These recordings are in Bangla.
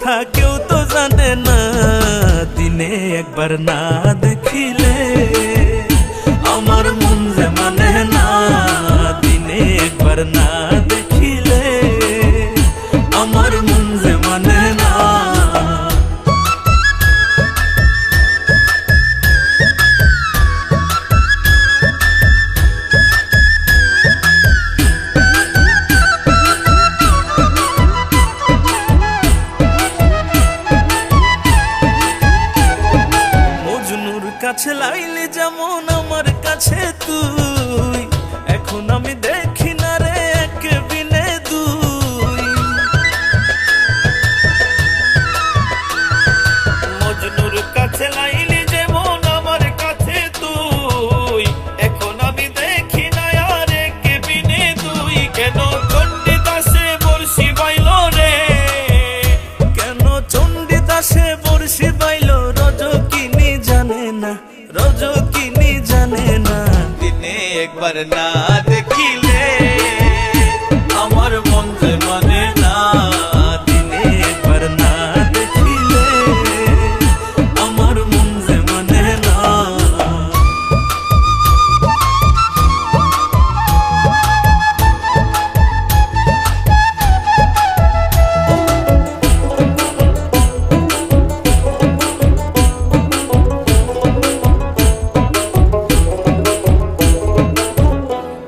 কথা কেউ তো জানে না, দিনে একবার না দেখিলে আমার মন যে মানে না, দিনে একবার না দেখিলে আমার মন যে মানে না। কাছে লাইলে যেমন আমার কাছে তুই, এখন আমি দেখি না রে এক বিনে দুই। মজনুর কাছে লাইলে যেমন আমার কাছে তুই, এখন আমি দেখি না আর এক বিনে দুই। কেন চণ্ডীদাসে বর্ষি বাইল রে, কেন চণ্ডীদাসে বর্ষি বাইল, রজকিনী জানে না, রজকিনী জানে না, দিনে একবার না দেখিলে আমার মন যে মানে না, দিনে একবার না দেখিলে আমার মন যে মানে না।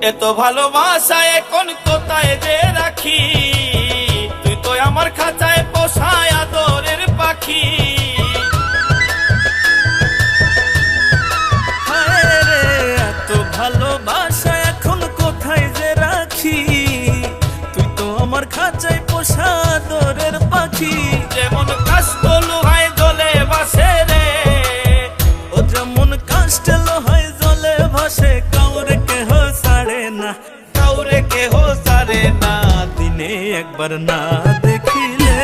এত ভালোবাসা এখন কোথায় যে রাখি, তুই তো আমার খাঁচায় পোষায় আদরের পাখি। হায় রে এত ভালোবাসা এখন কোথায় যে রাখি, তুই তো আমার খাঁচায় পোষা আদরের পাখি। যেমন কাষ্ট লোহায় জলে ভাসে রে, ও যেমন কাষ্ট লোহায় জলে ভাসে, কাউরে কেহ সারে না, কাউরে কেহ সারে না, দিনে একবার না দেখিলে